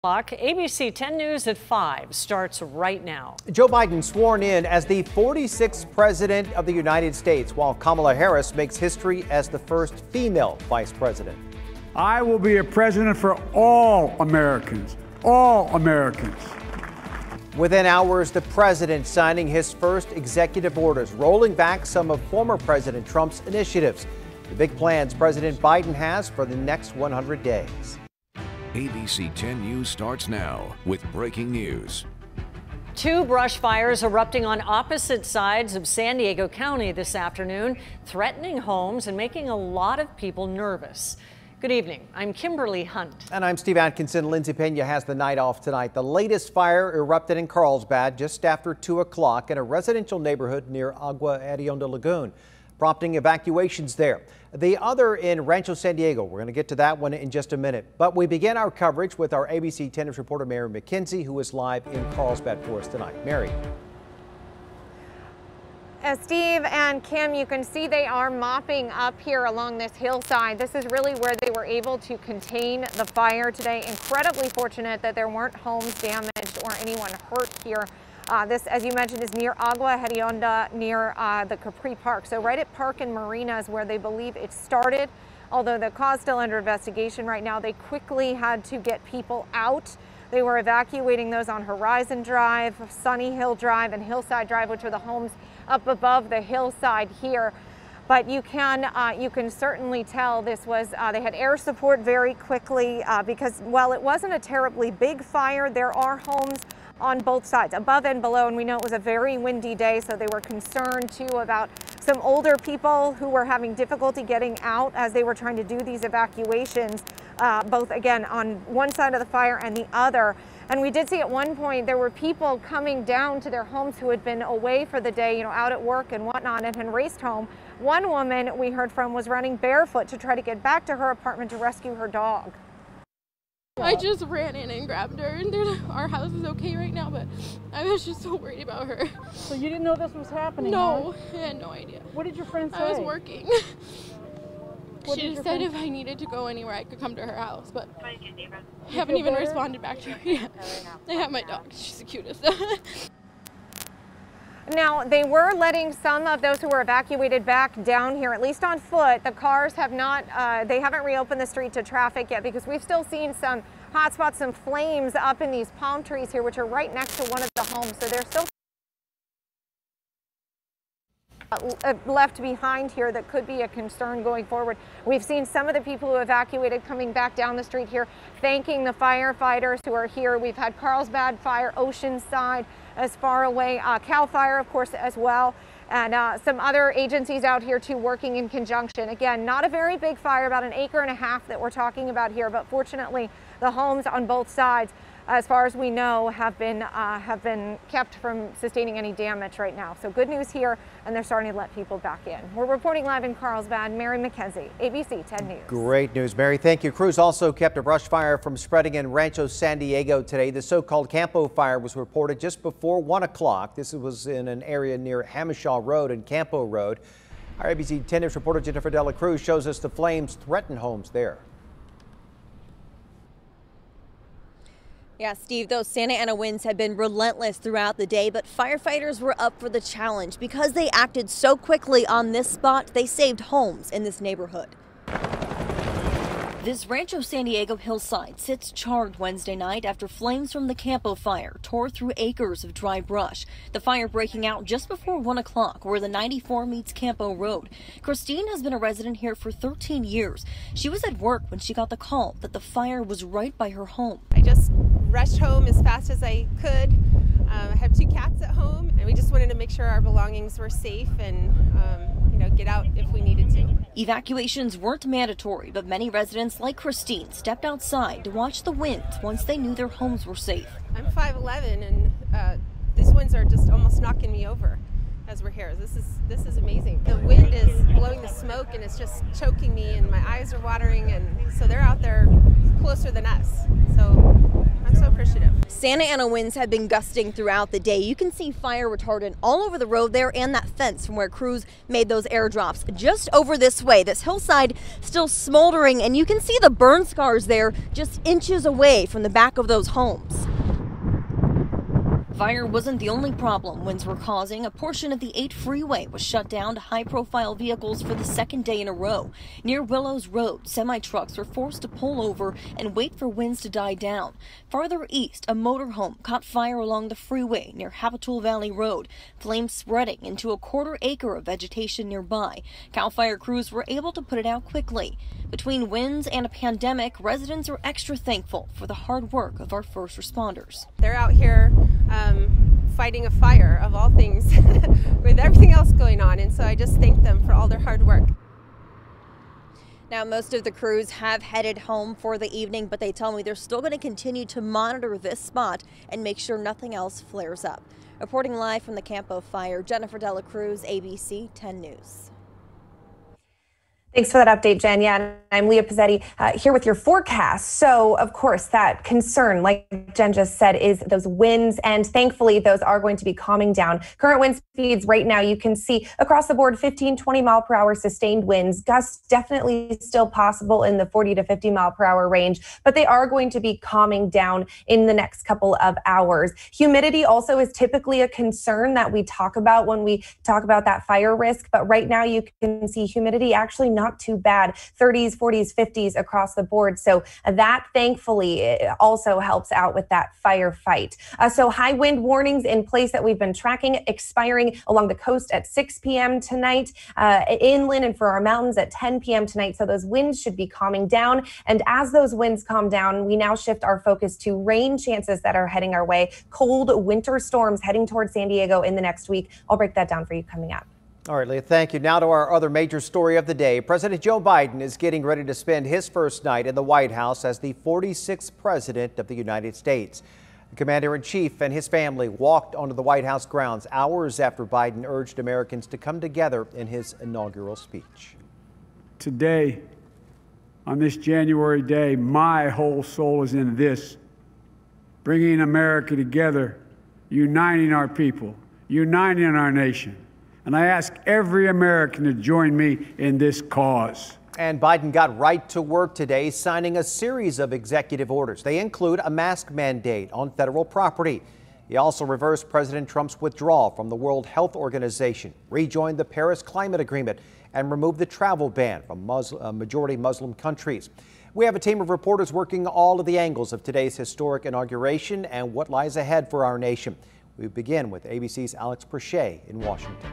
ABC 10 News at 5 starts right now. Joe Biden sworn in as the 46th president of the United States, while Kamala Harris makes history as the first female vice president. I will be a president for all Americans, all Americans. Within hours, the president signing his first executive orders, rolling back some of former President Trump's initiatives. The big plans President Biden has for the next 100 days. ABC 10 News starts now with breaking news. 2 brush fires erupting on opposite sides of San Diego County this afternoon, threatening homes and making a lot of people nervous. Good evening. I'm Kimberly Hunt. And I'm Steve Atkinson. Lindsay Pena has the night off tonight. The latest fire erupted in Carlsbad just after 2 o'clock in a residential neighborhood near Agua Hedionda Lagoon, prompting evacuations there. The other in Rancho San Diego. We're going to get to that one in just a minute. But we begin our coverage with our ABC 10 News reporter Mary McKenzie, who is live in Carlsbad for us tonight. Mary. Steve and Kim, you can see they are mopping up here along this hillside. This is really where they were able to contain the fire today. Incredibly fortunate that there weren't homes damaged or anyone hurt here. This, as you mentioned, is near Agua Hedionda, near the Capri Park. So right at Park and Marina is where they believe it started. Although the cause still under investigation right now, they quickly had to get people out. They were evacuating those on Horizon Drive, Sunny Hill Drive, and Hillside Drive, which are the homes up above the hillside here. But you can certainly tell this was, they had air support very quickly because while it wasn't a terribly big fire, there are homes on both sides, above and below, and we know it was a very windy day, so they were concerned too about some older people who were having difficulty getting out as they were trying to do these evacuations, both again on one side of the fire and the other. And we did see at one point there were people coming down to their homes who had been away for the day, out at work and whatnot, and had raced home. One woman we heard from was running barefoot to try to get back to her apartment to rescue her dog. I just ran in and grabbed her, and our house is okay right now, but I was just so worried about her. So you didn't know this was happening? No, I had no idea. What did your friend say? I was working. She just said if I needed to go anywhere, I could come to her house, but I haven't even responded back to her yet. I have my dog. She's the cutest. Now, they were letting some of those who were evacuated back down here, at least on foot. The cars have not, they haven't reopened the street to traffic yet because we've still seen some hot spots, some flames up in these palm trees here, which are right next to one of the homes. So they're still left behind here that could be a concern going forward. We've seen some of the people who evacuated coming back down the street here, thanking the firefighters who are here. We've had Carlsbad Fire, Oceanside as far away, CAL FIRE, of course, as well, and some other agencies out here too working in conjunction. Again, not a very big fire, about 1.5 acres that we're talking about here, but fortunately the homes on both sides, as far as we know, have been kept from sustaining any damage right now. So good news here, and they're starting to let people back in. We're reporting live in Carlsbad. Mary McKenzie, ABC 10 News. Great news, Mary. Thank you. Crews also kept a brush fire from spreading in Rancho San Diego today. The so-called Campo fire was reported just before 1 o'clock. This was in an area near Hamishaw Road and Campo Road. Our ABC 10 News reporter Jennifer Dela Cruz shows us the flames threaten homes there. Yeah, Steve, those Santa Ana winds have been relentless throughout the day, but firefighters were up for the challenge. Because they acted so quickly on this spot, they saved homes in this neighborhood. This Rancho San Diego hillside sits charred Wednesday night after flames from the Campo fire tore through acres of dry brush. The fire breaking out just before 1 o'clock where the 94 meets Campo Road. Christine has been a resident here for 13 years. She was at work when she got the call that the fire was right by her home. I just rushed home as fast as I could. I have 2 cats at home, and we just wanted to make sure our belongings were safe and get out if we needed to. Evacuations weren't mandatory, but many residents like Christine stepped outside to watch the winds once they knew their homes were safe. I'm 5'11", and these winds are just almost knocking me over as we're here. This is amazing. The wind is blowing the smoke, and it's just choking me, and my eyes are watering, and so they're out there closer than us. So I'm so appreciative. Santa Ana winds have been gusting throughout the day. You can see fire retardant all over the road there and that fence from where crews made those airdrops. Just over this way, this hillside still smoldering, and you can see the burn scars there just inches away from the back of those homes. Fire wasn't the only problem winds were causing. A portion of the 8 freeway was shut down to high-profile vehicles for the second day in a row. Near Willows Road, semi-trucks were forced to pull over and wait for winds to die down. Farther east, a motorhome caught fire along the freeway near Habitul Valley Road, flames spreading into a 1/4 acre of vegetation nearby. CAL FIRE crews were able to put it out quickly. Between winds and a pandemic, residents are extra thankful for the hard work of our first responders. They're out here fighting a fire, of all things, with everything else going on, and so I just thank them for all their hard work. Now, most of the crews have headed home for the evening, but they tell me they're still going to continue to monitor this spot and make sure nothing else flares up. Reporting live from the Campo Fire, Jennifer Dela Cruz, ABC 10 News. Thanks for that update, Jen. Yeah, I'm Leah Pizzetti here with your forecast. So, of course, that concern, like Jen just said, is those winds, and thankfully those are going to be calming down. Current wind speeds right now, you can see across the board 15-20 mile per hour sustained winds. Gusts definitely still possible in the 40 to 50 mile per hour range, but they are going to be calming down in the next couple of hours. Humidity also is typically a concern that we talk about when we talk about that fire risk, but right now you can see humidity actually not too bad, 30s, 40s, 50s across the board. So that thankfully also helps out with that firefight. So high wind warnings in place that we've been tracking, expiring along the coast at 6 p.m. tonight, inland and for our mountains at 10 p.m. tonight. So those winds should be calming down. And as those winds calm down, we now shift our focus to rain chances that are heading our way. Cold winter storms heading towards San Diego in the next week. I'll break that down for you coming up. All right, Leah, thank you. Now to our other major story of the day. President Joe Biden is getting ready to spend his first night in the White House as the 46th President of the United States. The Commander-in-Chief and his family walked onto the White House grounds hours after Biden urged Americans to come together in his inaugural speech. Today, on this January day, my whole soul is in this, bringing America together, uniting our people, uniting our nation. And I ask every American to join me in this cause. And Biden got right to work today, signing a series of executive orders. They include a mask mandate on federal property. He also reversed President Trump's withdrawal from the World Health Organization, rejoined the Paris Climate Agreement, and removed the travel ban from majority Muslim countries. We have a team of reporters working all of the angles of today's historic inauguration and what lies ahead for our nation. We begin with ABC's Alex Perche in Washington.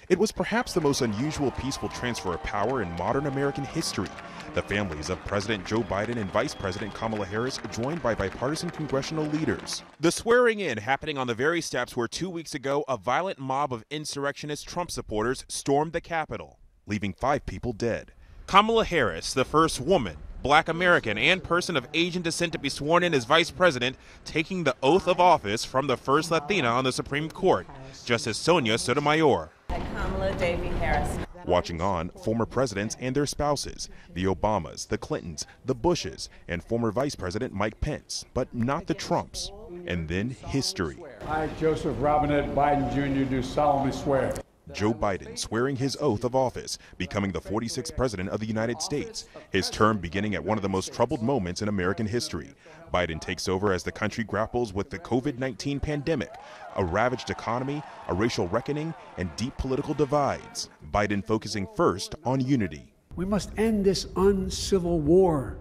It was perhaps the most unusual peaceful transfer of power in modern American history. The families of President Joe Biden and Vice President Kamala Harris joined by bipartisan congressional leaders. The swearing in happening on the very steps where 2 weeks ago a violent mob of insurrectionist Trump supporters stormed the Capitol, leaving 5 people dead. Kamala Harris, the first woman, Black American, and person of Asian descent to be sworn in as Vice President, taking the oath of office from the first Latina on the Supreme Court, Justice Sonia Sotomayor. Kamala Devi Harris. Watching on, former presidents and their spouses, the Obamas, the Clintons, the Bushes, and former Vice President Mike Pence, but not the Trumps. And then history. I, Joseph Robinette Biden Jr., do solemnly swear. Joe Biden swearing his oath of office, becoming the 46th President of the United States, his term beginning at one of the most troubled moments in American history. Biden takes over as the country grapples with the COVID-19 pandemic, a ravaged economy, a racial reckoning, and deep political divides. Biden focusing first on unity. We must end this uncivil war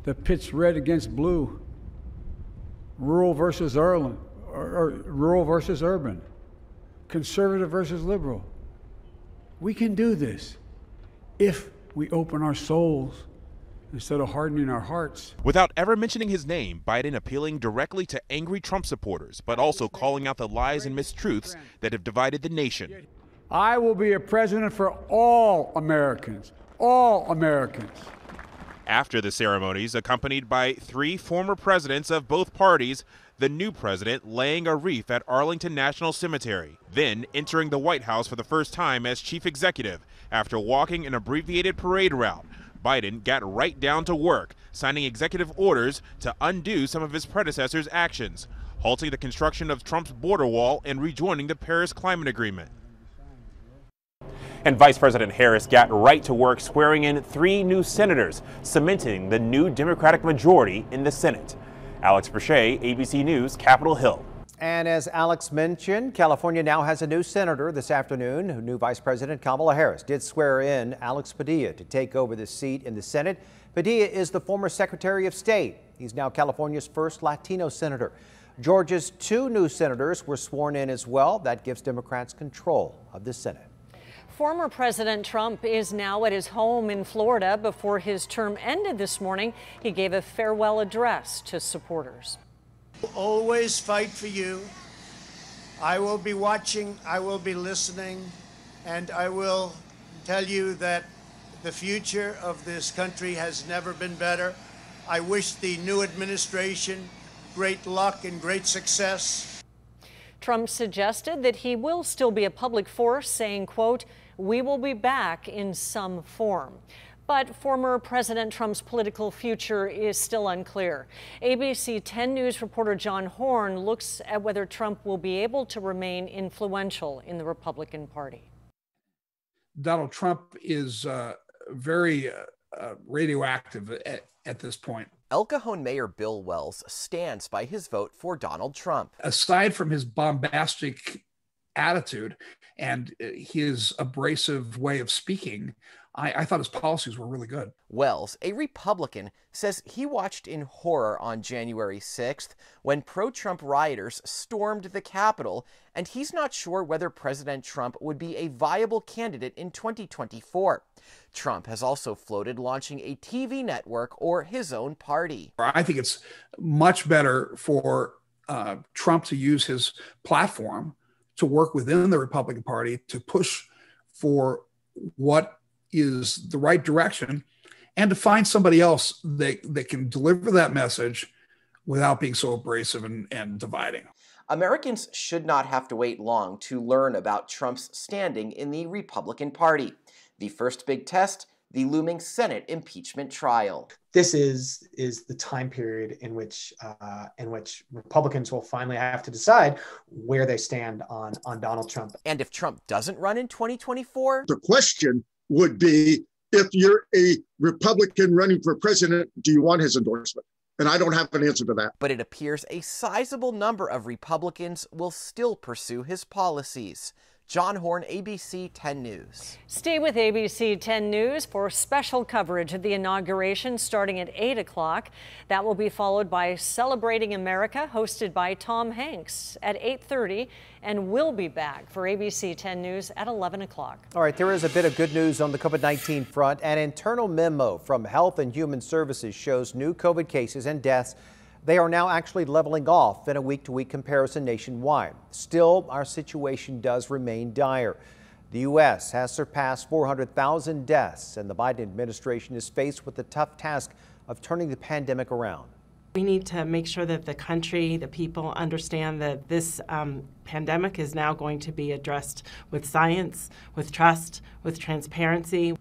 that pits red against blue, rural versus urban, conservative versus liberal. We can do this if we open our souls instead of hardening our hearts. Without ever mentioning his name, Biden appealing directly to angry Trump supporters, but also calling out the lies and mistruths that have divided the nation. I will be a president for all Americans, all Americans. After the ceremonies, accompanied by 3 former presidents of both parties, the new president laying a wreath at Arlington National Cemetery, then entering the White House for the first time as chief executive after walking an abbreviated parade route. Biden got right down to work, signing executive orders to undo some of his predecessors' actions, halting the construction of Trump's border wall and rejoining the Paris Climate Agreement. And Vice President Harris got right to work swearing in 3 new senators, cementing the new Democratic majority in the Senate. Alex Brachet, ABC News, Capitol Hill. And as Alex mentioned, California now has a new senator this afternoon. New Vice President Kamala Harris did swear in Alex Padilla to take over the seat in the Senate. Padilla is the former Secretary of State. He's now California's first Latino senator. Georgia's 2 new senators were sworn in as well. That gives Democrats control of the Senate. Former President Trump is now at his home in Florida. Before his term ended this morning, he gave a farewell address to supporters. Always fight for you. I will be watching, I will be listening, and I will tell you that the future of this country has never been better. I wish the new administration great luck and great success. Trump suggested that he will still be a public force, saying, quote, "We will be back in some form." But former President Trump's political future is still unclear. ABC 10 News reporter John Horn looks at whether Trump will be able to remain influential in the Republican Party. Donald Trump is very radioactive at this point. El Cajon Mayor Bill Wells stands by his vote for Donald Trump. Aside from his bombastic attitude and his abrasive way of speaking, I thought his policies were really good. Wells, a Republican, says he watched in horror on January 6th when pro-Trump rioters stormed the Capitol, and he's not sure whether President Trump would be a viable candidate in 2024. Trump has also floated launching a TV network or his own party. I think it's much better for Trump to use his platform to work within the Republican Party to push for what is the right direction and to find somebody else that can deliver that message without being so abrasive and dividing. Americans should not have to wait long to learn about Trump's standing in the Republican Party. The first big test, the looming Senate impeachment trial. This is the time period in which Republicans will finally have to decide where they stand on Donald Trump. And if Trump doesn't run in 2024? The question would be, if you're a Republican running for president, do you want his endorsement? And I don't have an answer to that. But it appears a sizable number of Republicans will still pursue his policies. John Horn, ABC 10 News. Stay with ABC 10 News for special coverage of the inauguration starting at 8 o'clock. That will be followed by Celebrating America, hosted by Tom Hanks at 8:30, and we'll be back for ABC 10 News at 11 o'clock. All right, there is a bit of good news on the COVID-19 front. An internal memo from Health and Human Services shows new COVID cases and deaths. They are now actually leveling off in a week-to-week comparison nationwide. Still, our situation does remain dire. The U.S. has surpassed 400,000 deaths, and the Biden administration is faced with the tough task of turning the pandemic around. We need to make sure that the country, the people understand that this pandemic is now going to be addressed with science, with trust, with transparency.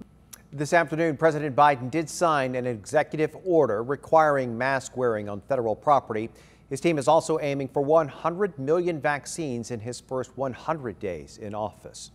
This afternoon, President Biden did sign an executive order requiring mask wearing on federal property. His team is also aiming for 100 million vaccines in his first 100 days in office.